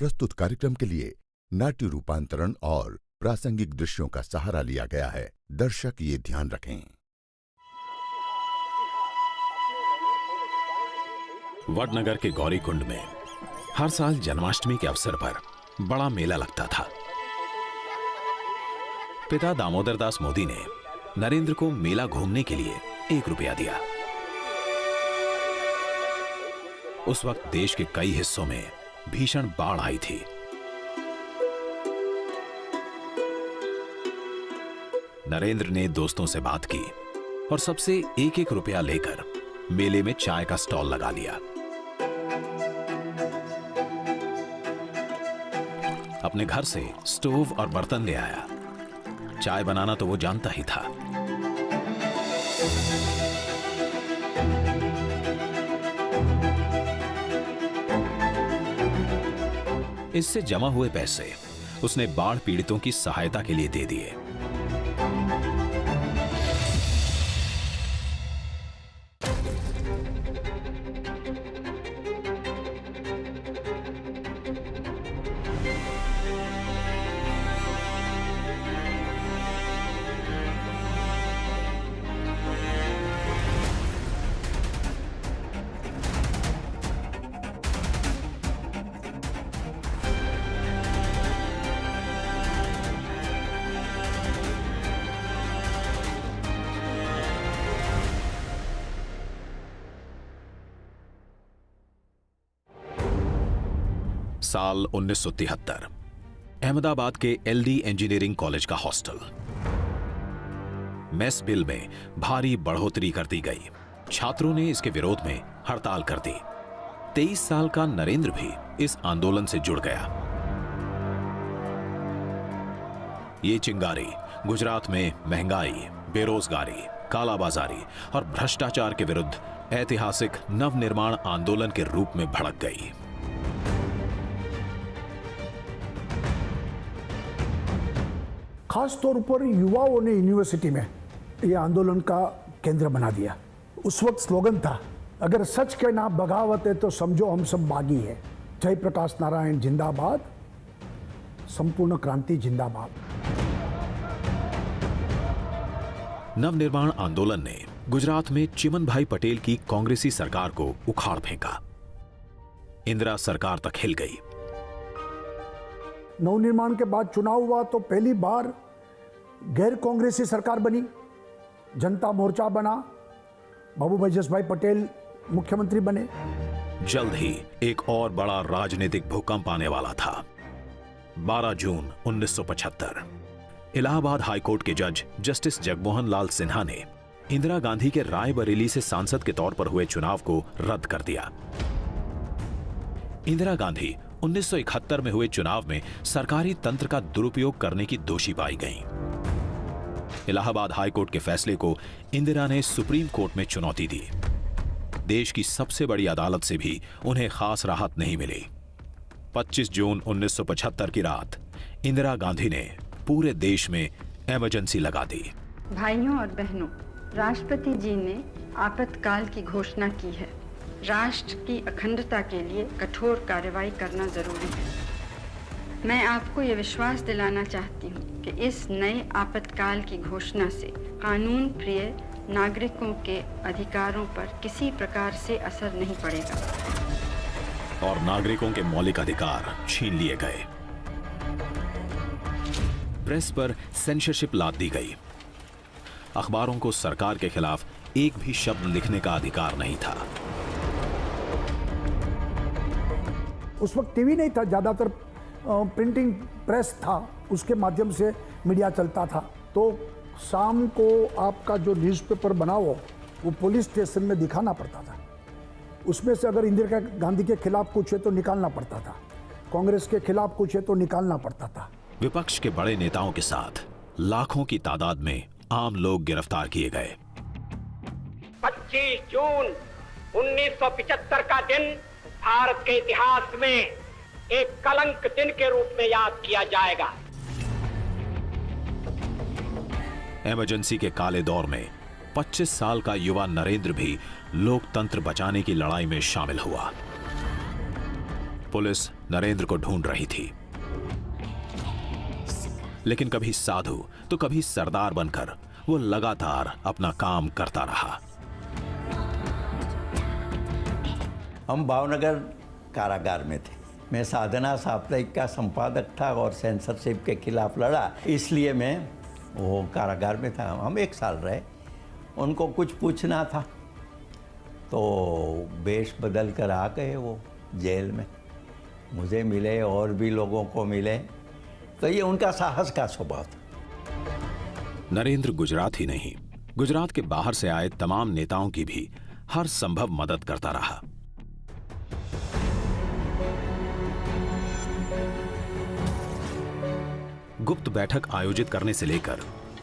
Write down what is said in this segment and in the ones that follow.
प्रस्तुत कार्यक्रम के लिए नाट्य रूपांतरण और प्रासंगिक दृश्यों का सहारा लिया गया है। दर्शक ये ध्यान रखें। वडनगर के गौरीकुंड में हर साल जन्माष्टमी के अवसर पर बड़ा मेला लगता था। पिता दामोदर दास मोदी ने नरेंद्र को मेला घूमने के लिए 1 रुपया दिया। उस वक्त देश के कई हिस्सों में भीषण बाढ़ आई थी। नरेंद्र ने दोस्तों से बात की और सबसे 1-1 रुपया लेकर मेले में चाय का स्टॉल लगा लिया। अपने घर से स्टोव और बर्तन ले आया। चाय बनाना तो वो जानता ही था। इससे जमा हुए पैसे उसने बाढ़ पीड़ितों की सहायता के लिए दे दिए। साल 1973 अहमदाबाद के एलडी इंजीनियरिंग कॉलेज का हॉस्टल। मेस बिल में भारी बढ़ोतरी कर दी गई। छात्रों ने इसके विरोध में हड़ताल कर दी। 23 साल का नरेंद्र भी इस आंदोलन से जुड़ गया। ये चिंगारी गुजरात में महंगाई, बेरोजगारी, कालाबाजारी और भ्रष्टाचार के विरुद्ध ऐतिहासिक नवनिर्माण आंदोलन के रूप में भड़क गई। खास तौर पर युवाओं ने यूनिवर्सिटी में यह आंदोलन का केंद्र बना दिया। उस वक्त स्लोगन था, अगर सच के नाम बगावत है तो समझो हम सब बागी है। जयप्रकाश नारायण जिंदाबाद, संपूर्ण क्रांति जिंदाबाद। नवनिर्माण आंदोलन ने गुजरात में चिमनभाई पटेल की कांग्रेसी सरकार को उखाड़ फेंका। इंदिरा सरकार तक हिल गई। नवनिर्माण के बाद चुनाव हुआ तो पहली बार गैर कांग्रेसी सरकार बनी, जनता मोर्चा बना, बाबूभाई जसभाई पटेल मुख्यमंत्री बने। जल्द ही एक और बड़ा राजनीतिक भूकंप आने वाला था। 12 जून 1975 इलाहाबाद हाईकोर्ट के जज जस्टिस जगमोहन लाल सिन्हा ने इंदिरा गांधी के रायबरेली से सांसद के तौर पर हुए चुनाव को रद्द कर दिया। इंदिरा गांधी 1971 में हुए चुनाव में सरकारी तंत्र का दुरुपयोग करने की दोषी पाई गईं। इलाहाबाद हाईकोर्ट के फैसले को इंदिरा ने सुप्रीम कोर्ट में चुनौती दी। देश की सबसे बड़ी अदालत से भी उन्हें खास राहत नहीं मिली। 25 जून 1975 की रात इंदिरा गांधी ने पूरे देश में इमरजेंसी लगा दी। भाइयों और बहनों, राष्ट्रपति जी ने आपातकाल की घोषणा की है। राष्ट्र की अखंडता के लिए कठोर कार्रवाई करना जरूरी है। मैं आपको ये विश्वास दिलाना चाहती हूँ कि इस नए आपातकाल की घोषणा से कानून प्रिय नागरिकों के अधिकारों पर किसी प्रकार से असर नहीं पड़ेगा और नागरिकों के मौलिक अधिकार छीन लिए गए। प्रेस पर सेंसरशिप लाद दी गई। अखबारों को सरकार के खिलाफ एक भी शब्द लिखने का अधिकार नहीं था। उस वक्त टीवी नहीं था, ज्यादातर प्रिंटिंग प्रेस था, उसके माध्यम से मीडिया चलता था। तो शाम को आपका जो न्यूज़पेपर बना हो वो पुलिस स्टेशन में दिखाना पड़ता था। उसमें से अगर इंदिरा गांधी के खिलाफ कुछ है तो निकालना पड़ता था, कांग्रेस के खिलाफ कुछ है तो निकालना पड़ता था। विपक्ष के बड़े नेताओं के साथ लाखों की तादाद में आम लोग गिरफ्तार किए गए। 25 जून 1975 का दिन भारत के इतिहास में एक कलंक दिन के रूप में याद किया जाएगा। इमरजेंसी के काले दौर में 25 साल का युवा नरेंद्र भी लोकतंत्र बचाने की लड़ाई में शामिल हुआ। पुलिस नरेंद्र को ढूंढ रही थी, लेकिन कभी साधु तो कभी सरदार बनकर वो लगातार अपना काम करता रहा। हम भावनगर कारागार में थे। मैं साधना साप्ताहिक का संपादक था और सेंसरशिप के खिलाफ लड़ा, इसलिए मैं वो कारागार में था। हम 1 साल रहे। उनको कुछ पूछना था तो वेश बदल कर आ गए वो जेल में। मुझे मिले और भी लोगों को मिले, तो ये उनका साहस का स्वभाव था। नरेंद्र गुजरात ही नहीं, गुजरात के बाहर से आए तमाम नेताओं की भी हर संभव मदद करता रहा। गुप्त बैठक आयोजित करने से लेकर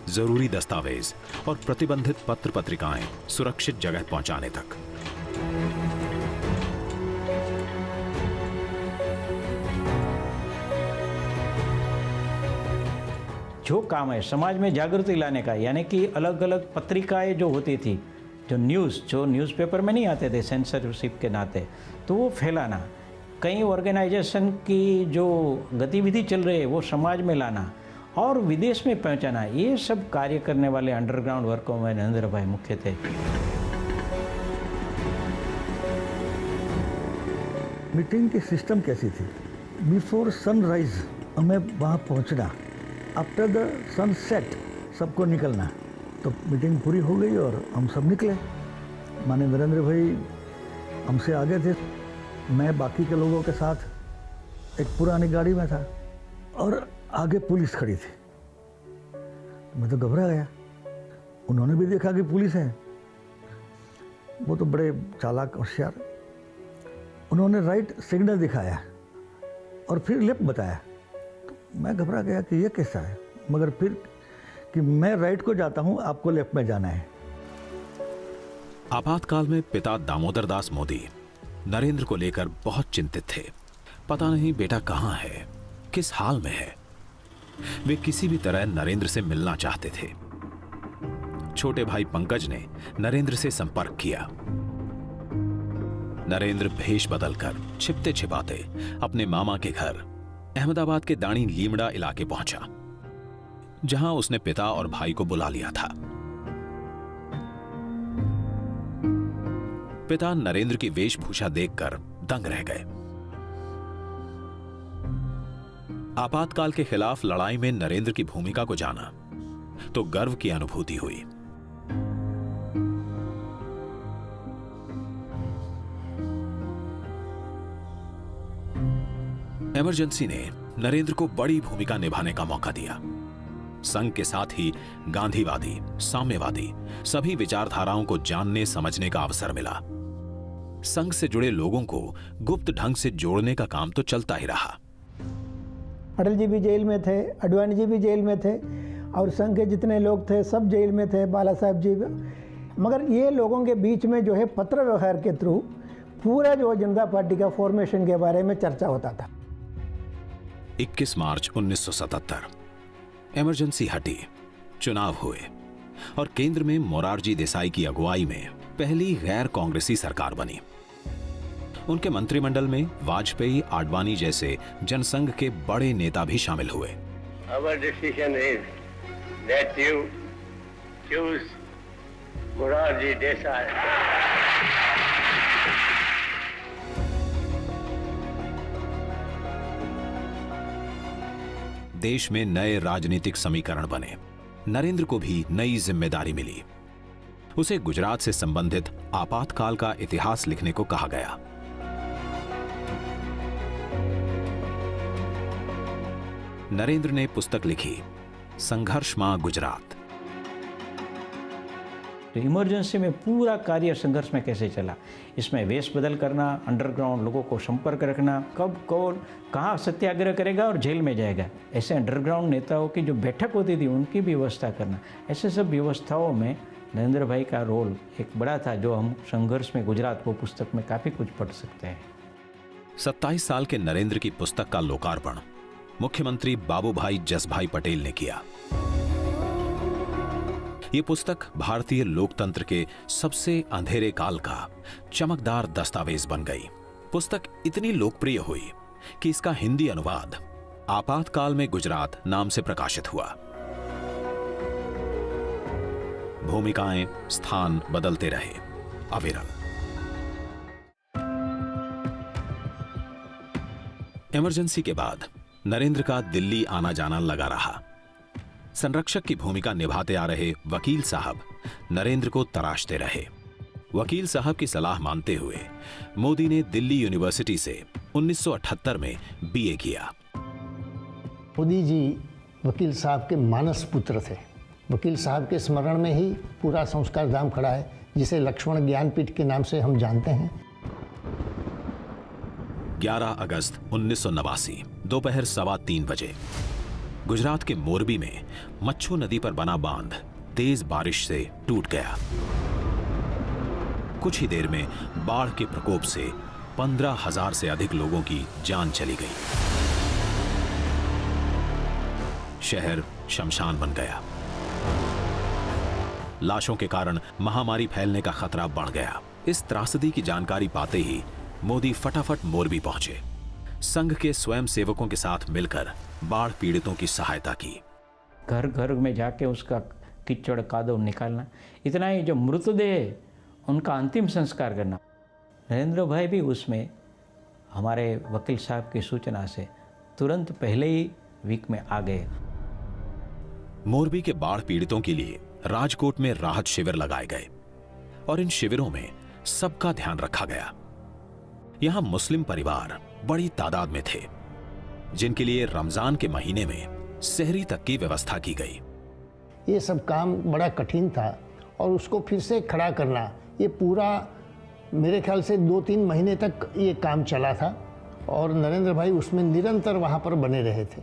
जरूरी दस्तावेज और प्रतिबंधित पत्र पत्रिकाएं सुरक्षित जगह पहुंचाने तक। जो काम है समाज में जागृति लाने का, यानी कि अलग अलग पत्रिकाएं जो होती थी, जो न्यूज़पेपर में नहीं आते थे सेंसरशिप के नाते, तो वो फैलाना, कई ऑर्गेनाइजेशन की जो गतिविधि चल रही है वो समाज में लाना और विदेश में पहुंचाना, ये सब कार्य करने वाले अंडरग्राउंड वर्कों में नरेंद्र भाई मुख्य थे। मीटिंग की सिस्टम कैसी थी? बिफोर सनराइज हमें वहाँ पहुँचना, आफ्टर द सनसेट सबको निकलना। तो मीटिंग पूरी हो गई और हम सब निकले। माने नरेंद्र भाई हमसे आगे थे, मैं बाकी के लोगों के साथ एक पुरानी गाड़ी में था और आगे पुलिस खड़ी थी। मैं तो घबरा गया। उन्होंने भी देखा कि पुलिस है। वो तो बड़े चालाक होशियार। उन्होंने राइट सिग्नल दिखाया और फिर लेफ्ट बताया। तो मैं घबरा गया कि ये कैसा है, मगर फिर कि मैं राइट को जाता हूँ, आपको लेफ्ट में जाना है। आपातकाल में पिता दामोदर दास मोदी नरेंद्र को लेकर बहुत चिंतित थे। पता नहीं बेटा कहाँ है, किस हाल में है। वे किसी भी तरह नरेंद्र से मिलना चाहते थे। छोटे भाई पंकज ने नरेंद्र से संपर्क किया। नरेंद्र भेष बदलकर छिपते छिपाते अपने मामा के घर अहमदाबाद के दाणी लीमड़ा इलाके पहुंचा, जहां उसने पिता और भाई को बुला लिया था। पिता नरेंद्र की वेशभूषा देखकर दंग रह गए। आपातकाल के खिलाफ लड़ाई में नरेंद्र की भूमिका को जाना तो गर्व की अनुभूति हुई। इमरजेंसी ने नरेंद्र को बड़ी भूमिका निभाने का मौका दिया। संघ के साथ ही गांधीवादी, साम्यवादी सभी विचारधाराओं को जानने समझने का अवसर मिला। संघ से जुड़े लोगों को गुप्त ढंग से जोड़ने का काम तो चलता ही रहा। अटल जी भी जेल में थे, अडवाणी जी भी जेल में थे और संघ के जितने लोग थे सब जेल में थे, बाला साहब जी भी। मगर ये लोगों के बीच में जो है पत्र व्यवहार के थ्रू पूरा जो जनता पार्टी का फॉर्मेशन के बारे में चर्चा होता था। 21 मार्च 1977 इमरजेंसी हटी, चुनाव हुए और केंद्र में मोरारजी देसाई की अगुवाई में पहली गैर कांग्रेसी सरकार बनी। उनके मंत्रिमंडल में वाजपेयी, आडवाणी जैसे जनसंघ के बड़े नेता भी शामिल हुए। Our decision is that you choose Morarji Desai. देश में नए राजनीतिक समीकरण बने। नरेंद्र को भी नई जिम्मेदारी मिली। उसे गुजरात से संबंधित आपातकाल का इतिहास लिखने को कहा गया। नरेंद्र ने पुस्तक लिखी, संघर्ष मां गुजरात। इमरजेंसी में पूरा कार्य संघर्ष में कैसे चला, इसमें वेश बदल करना, अंडरग्राउंड लोगों को संपर्क रखना, कब कौन कहाँ सत्याग्रह करेगा और जेल में जाएगा, ऐसे अंडरग्राउंड नेताओं की जो बैठक होती थी उनकी भी व्यवस्था करना, ऐसे सब व्यवस्थाओं में नरेंद्र भाई का रोल एक बड़ा था, जो हम संघर्ष में गुजरात को पुस्तक में काफ़ी कुछ पढ़ सकते हैं। 27 साल के नरेंद्र की पुस्तक का लोकार्पण मुख्यमंत्री बाबूभाई जसभाई पटेल ने किया। यह पुस्तक भारतीय लोकतंत्र के सबसे अंधेरे काल का चमकदार दस्तावेज बन गई। पुस्तक इतनी लोकप्रिय हुई कि इसका हिंदी अनुवाद आपातकाल में गुजरात नाम से प्रकाशित हुआ। भूमिकाएं, स्थान बदलते रहे, अविरल। इमरजेंसी के बाद नरेंद्र का दिल्ली आना जाना लगा रहा। संरक्षक की भूमिका निभाते आ रहे वकील साहब नरेंद्र को तराशते रहे। वकील साहब की सलाह मानते हुए मोदी ने दिल्ली यूनिवर्सिटी से 1978 में बीए किया। मोदी जी वकील साहब के मानस पुत्र थे। वकील साहब के स्मरण में ही पूरा संस्कार धाम खड़ा है, जिसे लक्ष्मण ज्ञानपीठ के नाम से हम जानते हैं। 11 अगस्त 1989 दोपहर 3:15 बजे गुजरात के मोरबी में मच्छू नदी पर बना बांध तेज बारिश से टूट गया। कुछ ही देर में बाढ़ के प्रकोप से 15,000 से अधिक लोगों की जान चली गई। शहर शमशान बन गया। लाशों के कारण महामारी फैलने का खतरा बढ़ गया। इस त्रासदी की जानकारी पाते ही मोदी फटाफट मोरबी पहुंचे। संघ के स्वयं सेवकों के साथ मिलकर बाढ़ पीड़ितों की सहायता की। घर घर में जाके उसका कीचड़ कादव निकालना, इतना ही जो मृतदेह उनका अंतिम संस्कार करना। नरेंद्र भाई भी उसमें हमारे वकील साहब की सूचना से तुरंत पहले ही वीक में आ गए। मोरबी के बाढ़ पीड़ितों के लिए राजकोट में राहत शिविर लगाए गए और इन शिविरों में सबका ध्यान रखा गया। यहां मुस्लिम परिवार बड़ी तादाद में थे, जिनके लिए रमजान के महीने में सहरी तक की व्यवस्था की गई। ये सब काम बड़ा कठिन था और उसको फिर से खड़ा करना, ये पूरा मेरे ख्याल से 2-3 महीने तक ये काम चला था और नरेंद्र भाई उसमें निरंतर वहां पर बने रहे थे।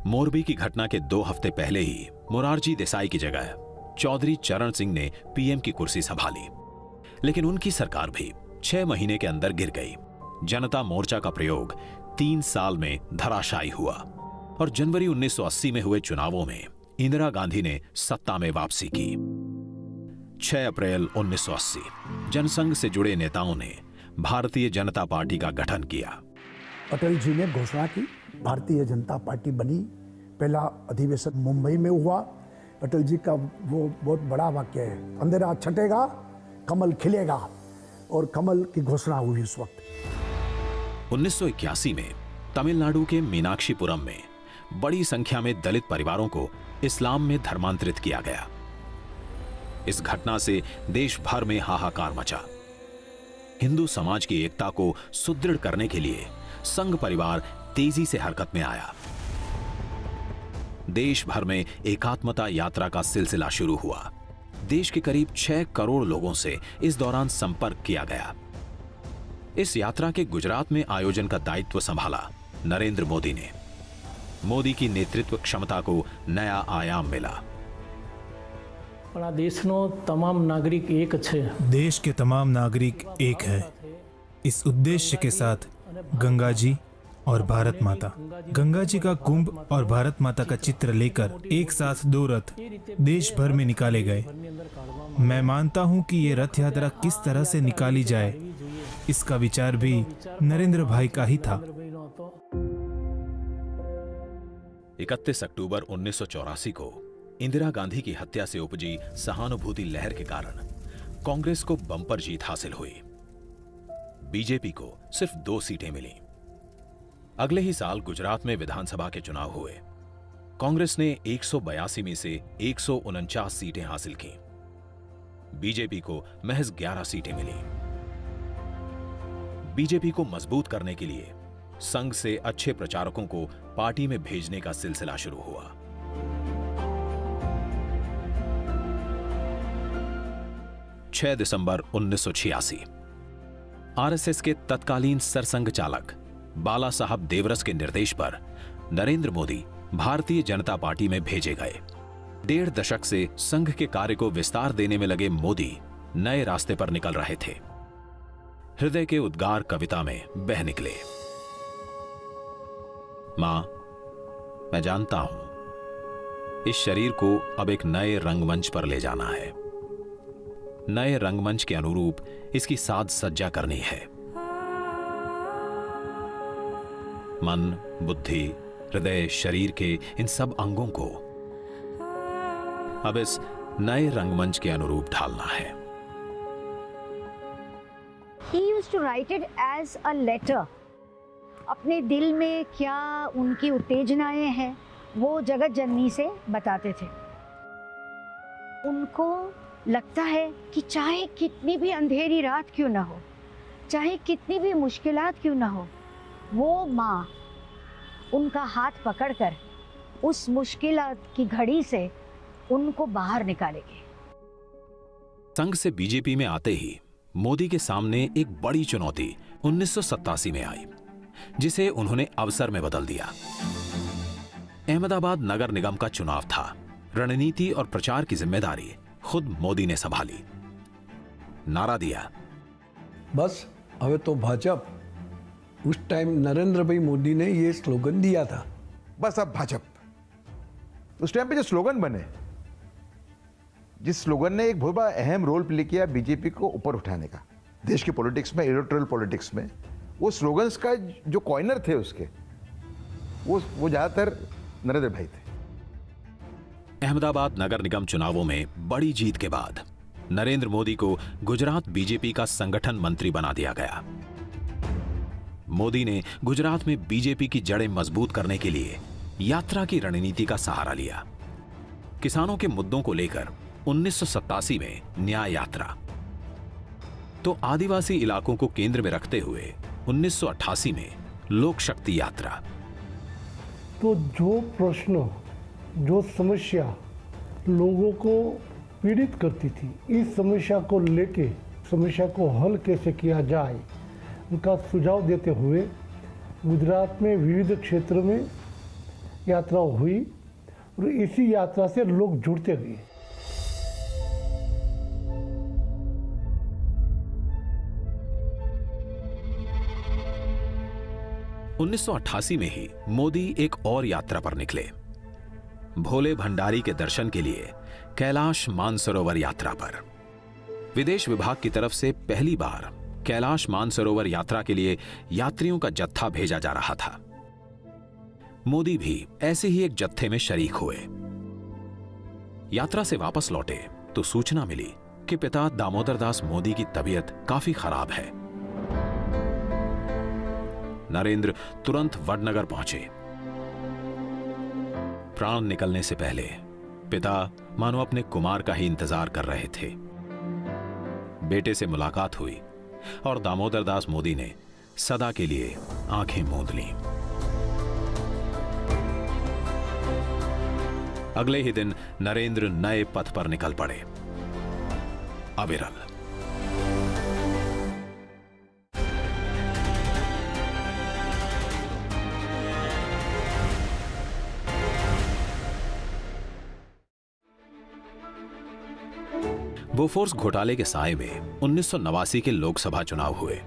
मोरबी की घटना के 2 हफ्ते पहले ही मोरारजी देसाई की जगह चौधरी चरण सिंह ने पीएम की कुर्सी संभाली, लेकिन उनकी सरकार भी 6 महीने के अंदर गिर गई। जनता मोर्चा का प्रयोग 3 साल में धराशायी हुआ और जनवरी 1980 में हुए चुनावों में इंदिरा गांधी ने सत्ता में वापसी की। 6 अप्रैल 1980 जनसंघ से जुड़े नेताओं ने भारतीय जनता पार्टी का गठन किया। अटल जी ने घोषणा की, भारतीय जनता पार्टी बनी। पहला अधिवेशन मुंबई में हुआ। अटल जी का वो बहुत बड़ा वाक्य है, अंधेरा छटेगा कमल खिलेगा, और कमल की घोषणा हुई उस वक्त। 1981 में तमिलनाडु के मीनाक्षीपुरम में बड़ी संख्या में दलित परिवारों को इस्लाम में धर्मांतरित किया गया। इस घटना से देश भर में हाहाकार मचा। हिंदू समाज की एकता को सुदृढ़ करने के लिए संघ परिवार तेजी से हरकत में आया। देश भर में एकात्मता यात्रा का सिलसिला शुरू हुआ। देश के करीब 6 करोड़ लोगों से इस दौरान संपर्क किया गया। इस यात्रा के गुजरात में आयोजन का दायित्व संभाला नरेंद्र मोदी ने। मोदी की नेतृत्व क्षमता को नया आयाम मिला। देशनो तमाम नागरिक एक छे। देश के तमाम नागरिक एक है। इस उद्देश्य के साथ गंगा जी और भारत माता, गंगा जी का कुंभ और भारत माता का चित्र लेकर एक साथ 2 रथ देश भर में निकाले गए। मैं मानता हूं कि ये रथ यात्रा किस तरह से निकाली जाए, इसका विचार भी नरेंद्र भाई का ही था। 31 अक्टूबर 1984 को इंदिरा गांधी की हत्या से उपजी सहानुभूति लहर के कारण कांग्रेस को बम्पर जीत हासिल हुई। बीजेपी को सिर्फ 2 सीटें मिली। अगले ही साल गुजरात में विधानसभा के चुनाव हुए। कांग्रेस ने 182 में से 149 सीटें हासिल की। बीजेपी को महज 11 सीटें मिली। बीजेपी को मजबूत करने के लिए संघ से अच्छे प्रचारकों को पार्टी में भेजने का सिलसिला शुरू हुआ। 6 दिसंबर 1986 आरएसएस के तत्कालीन सरसंघ चालक बाला साहब देवरस के निर्देश पर नरेंद्र मोदी भारतीय जनता पार्टी में भेजे गए। 1.5 दशक से संघ के कार्य को विस्तार देने में लगे मोदी नए रास्ते पर निकल रहे थे। हृदय के उद्गार कविता में बह निकले। मां, मैं जानता हूं इस शरीर को अब एक नए रंगमंच पर ले जाना है। नए रंगमंच के अनुरूप इसकी साज सज्जा करनी है। मन, बुद्धि, हृदय, शरीर के इन सब अंगों को अब इस नए रंगमंच के अनुरूप ढालना है। He used to write it as a letter. अपने दिल में क्या उनकी उत्तेजनाएं हैं वो जगत जननी से बताते थे। उनको लगता है कि चाहे कितनी भी अंधेरी रात क्यों ना हो, चाहे कितनी भी मुश्किलात क्यों ना हो, वो माँ उनका हाथ पकड़कर उस मुश्किलात की घड़ी से उनको बाहर निकालेगी। संघ से बीजेपी में आते ही मोदी के सामने एक बड़ी चुनौती 1987 में आई, जिसे उन्होंने अवसर में बदल दिया। अहमदाबाद नगर निगम का चुनाव था। रणनीति और प्रचार की जिम्मेदारी खुद मोदी ने संभाली। नारा दिया, बस हवे तो भाजप। उस टाइम नरेंद्र भाई मोदी ने ये स्लोगन दिया था, बस अब भाजप। उस टाइम पे जो स्लोगन बने, जिस स्लोगन ने एक बहुत बड़ा अहम रोल प्ले किया बीजेपी को ऊपर उठाने का देश की पॉलिटिक्स में, इलेक्टोरल पॉलिटिक्स में, वो स्लोगन्स का जो कॉइनर थे उसके, वो ज्यादातर नरेंद्र भाई थे। अहमदाबाद नगर निगम चुनावों में बड़ी जीत के बाद नरेंद्र मोदी को गुजरात बीजेपी का संगठन मंत्री बना दिया गया। मोदी ने गुजरात में बीजेपी की जड़ें मजबूत करने के लिए यात्रा की रणनीति का सहारा लिया। किसानों के मुद्दों को लेकर 1987 में न्याय यात्रा, तो आदिवासी इलाकों को केंद्र में रखते हुए 1988 में लोक शक्ति यात्रा। तो जो प्रश्न, जो समस्या लोगों को पीड़ित करती थी, इस समस्या को लेके समस्या को हल कैसे किया जाए, उनका सुझाव देते हुए गुजरात में विविध क्षेत्रों में यात्रा हुई और इसी यात्रा से लोग जुड़ते गए। उन्नीस में ही मोदी एक और यात्रा पर निकले। भोले भंडारी के दर्शन के लिए कैलाश मानसरोवर यात्रा पर। विदेश विभाग की तरफ से पहली बार कैलाश मानसरोवर यात्रा के लिए यात्रियों का जत्था भेजा जा रहा था। मोदी भी ऐसे ही एक जत्थे में शरीक हुए। यात्रा से वापस लौटे तो सूचना मिली कि पिता दामोदर दास मोदी की तबीयत काफी खराब है। नरेंद्र तुरंत वडनगर पहुंचे। प्राण निकलने से पहले पिता मानो अपने कुमार का ही इंतजार कर रहे थे। बेटे से मुलाकात हुई और दामोदर दास मोदी ने सदा के लिए आंखें मूंद लीं। अगले ही दिन नरेंद्र नए पथ पर निकल पड़े, अविरल। बोफोर्स घोटाले के साए में 1989 के लोकसभा चुनाव हुए।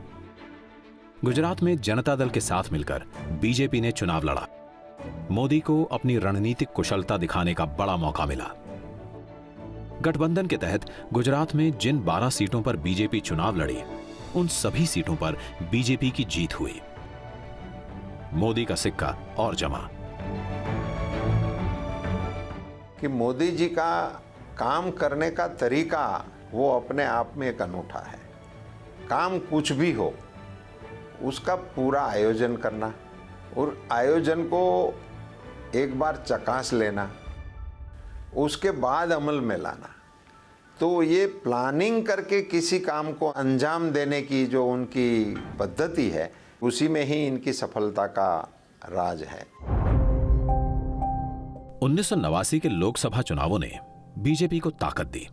गुजरात में जनता दल के साथ मिलकर बीजेपी ने चुनाव लड़ा। मोदी को अपनी रणनीतिक कुशलता दिखाने का बड़ा मौका मिला। गठबंधन के तहत गुजरात में जिन 12 सीटों पर बीजेपी चुनाव लड़ी, उन सभी सीटों पर बीजेपी की जीत हुई। मोदी का सिक्का और जमा। कि मोदी जी का काम करने का तरीका वो अपने आप में एक अनूठा है। काम कुछ भी हो, उसका पूरा आयोजन करना और आयोजन को एक बार चकास लेना, उसके बाद अमल में लाना। तो ये प्लानिंग करके किसी काम को अंजाम देने की जो उनकी पद्धति है, उसी में ही इनकी सफलता का राज है। 1989 के लोकसभा चुनावों ने बीजेपी को ताकत दी।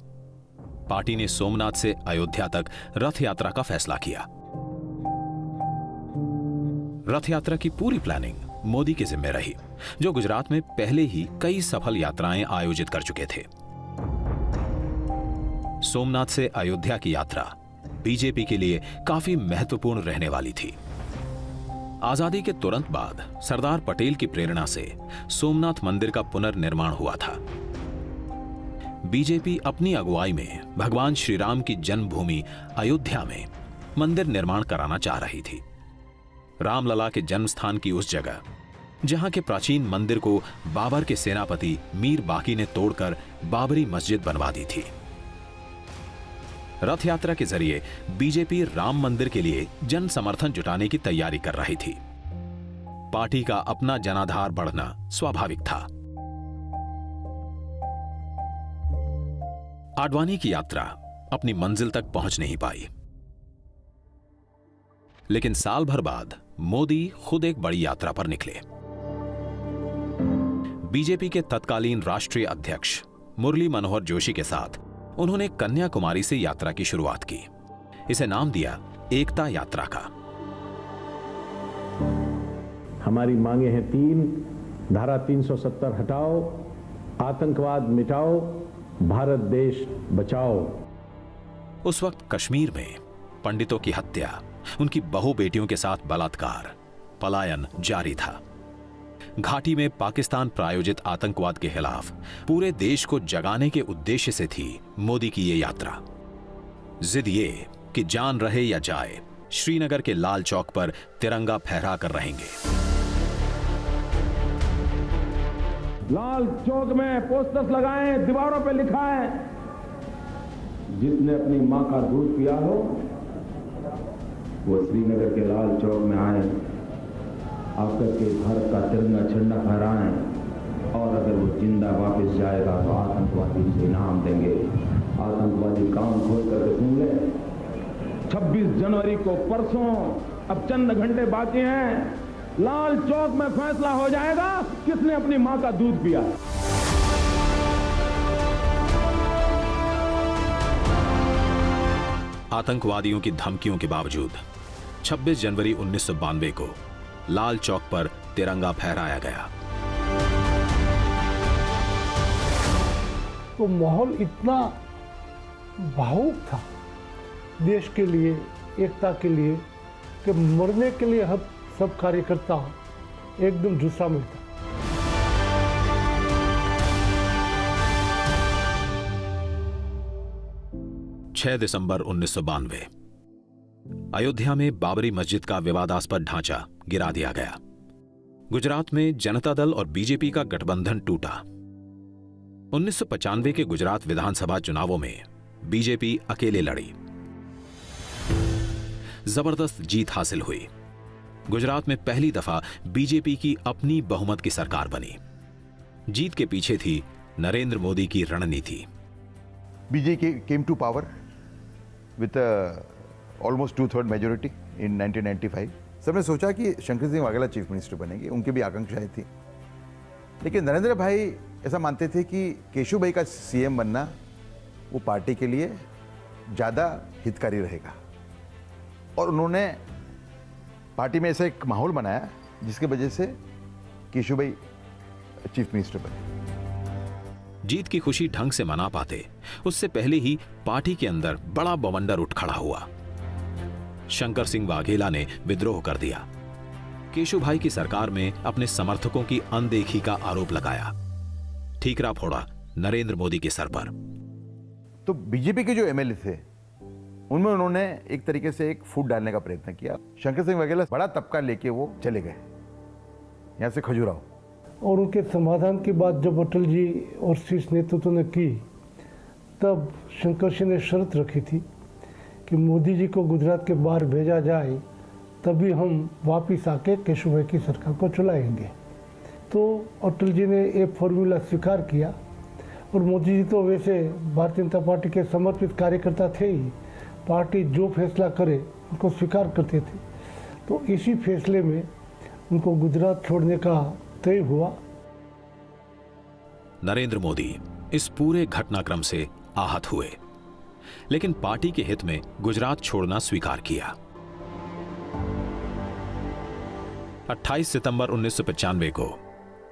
पार्टी ने सोमनाथ से अयोध्या तक रथ यात्रा का फैसला किया। रथ यात्रा की पूरी प्लानिंग मोदी के जिम्मे रही, जो गुजरात में पहले ही कई सफल यात्राएं आयोजित कर चुके थे। सोमनाथ से अयोध्या की यात्रा बीजेपी के लिए काफी महत्वपूर्ण रहने वाली थी। आजादी के तुरंत बाद सरदार पटेल की प्रेरणा से सोमनाथ मंदिर का पुनर्निर्माण हुआ था। बीजेपी अपनी अगुवाई में भगवान श्री राम की जन्मभूमि अयोध्या में मंदिर निर्माण कराना चाह रही थी। रामलला के जन्म स्थान की उस जगह जहां के प्राचीन मंदिर को बाबर के सेनापति मीर बाकी ने तोड़कर बाबरी मस्जिद बनवा दी थी। रथ यात्रा के जरिए बीजेपी राम मंदिर के लिए जन समर्थन जुटाने की तैयारी कर रही थी। पार्टी का अपना जनाधार बढ़ना स्वाभाविक था। आडवाणी की यात्रा अपनी मंजिल तक पहुंच नहीं पाई, लेकिन साल भर बाद मोदी खुद एक बड़ी यात्रा पर निकले। बीजेपी के तत्कालीन राष्ट्रीय अध्यक्ष मुरली मनोहर जोशी के साथ उन्होंने कन्याकुमारी से यात्रा की शुरुआत की। इसे नाम दिया एकता यात्रा का। हमारी मांगे हैं 3, धारा 370 हटाओ, आतंकवाद मिटाओ, भारत देश बचाओ। उस वक्त कश्मीर में पंडितों की हत्या, उनकी बहु बेटियों के साथ बलात्कार, पलायन जारी था। घाटी में पाकिस्तान प्रायोजित आतंकवाद के खिलाफ पूरे देश को जगाने के उद्देश्य से थी मोदी की ये यात्रा। जिद ये कि जान रहे या जाए, श्रीनगर के लाल चौक पर तिरंगा फहरा कर रहेंगे। लाल चौक में पोस्टर्स लगाएं, दीवारों पे लिखा है, जिसने अपनी मां का दूध पिया हो वो श्रीनगर के लाल चौक में आए, आकर के भारत का तिरंगा झंडा फहराएं, और अगर वो जिंदा वापस जाएगा तो आतंकवादी से इनाम देंगे। आतंकवादी काम खोल करके सुन ले। 26 जनवरी को परसों, अब चंद घंटे बाकी हैं, लाल चौक में फैसला हो जाएगा किसने अपनी मां का दूध पिया। आतंकवादियों की धमकियों के बावजूद 26 जनवरी 1992 को लाल चौक पर तिरंगा फहराया गया। तो माहौल इतना भावुक था देश के लिए, एकता के लिए, कि मरने के लिए हम सब कार्यकर्ता एकदम जुस्सा में था। छह दिसंबर 1992 अयोध्या में बाबरी मस्जिद का विवादास्पद ढांचा गिरा दिया गया। गुजरात में जनता दल और बीजेपी का गठबंधन टूटा। 1995 के गुजरात विधानसभा चुनावों में बीजेपी अकेले लड़ी। जबरदस्त जीत हासिल हुई। गुजरात में पहली दफा बीजेपी की अपनी बहुमत की सरकार बनी। जीत के पीछे थी नरेंद्र मोदी की रणनीति। BJP came to power with almost 2/3 majority in 1995. सबने सोचा कि शंकर सिंह वाघेला चीफ मिनिस्टर बनेंगे, उनकी भी आकांक्षाएं थी। लेकिन नरेंद्र भाई ऐसा मानते थे कि केशु भाई का सीएम बनना वो पार्टी के लिए ज़्यादा हितकारी रहेगा, और उन्होंने पार्टी में ऐसा एक माहौल बनाया जिसकी वजह से केशु भाई चीफ मिनिस्टर बने। जीत की खुशी ढंग से मना पाते उससे पहले ही पार्टी के अंदर बड़ा बवंडर उठ खड़ा हुआ। शंकर सिंह वाघेला ने विद्रोह कर दिया। केशु भाई की सरकार में अपने समर्थकों की अनदेखी का आरोप लगाया। ठीकरा फोड़ा नरेंद्र मोदी के सर पर। तो बीजेपी के जो एमएलए थे उनमें उन्होंने एक तरीके से एक फूट डालने का प्रयत्न किया। शंकर सिंह वाघेला बड़ा तबका लेके वो चले गए यहां से खजुराहो। और उनके समाधान की बात जब अटल जी और शीर्ष नेतृत्व ने की, तब शंकर सिंह ने शर्त रखी थी कि मोदी जी को गुजरात के बाहर भेजा जाए, तभी हम वापिस आके केशु भाई की सरकार को चलाएंगे। तो अटल जी ने ये फॉर्मूला स्वीकार किया, और मोदी जी तो वैसे भारतीय जनता पार्टी के समर्पित कार्यकर्ता थे ही, पार्टी जो फैसला करे उनको स्वीकार करते थे। तो इसी फैसले में उनको गुजरात छोड़ने का तय हुआ। नरेंद्र मोदी इस पूरे घटनाक्रम से आहत हुए, लेकिन पार्टी के हित में गुजरात छोड़ना स्वीकार किया। 28 सितंबर 1995 को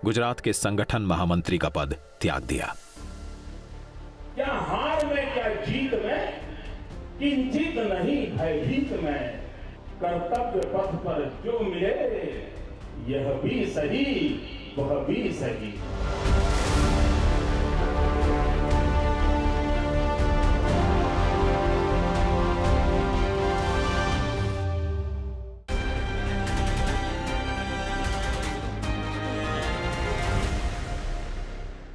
गुजरात के संगठन महामंत्री का पद त्याग दिया। क्या हार में, क्या जीत में, किंचित नहीं भयभीत में, कर्तव्य पथ पर जो मिले यह भी सही वह भी सही।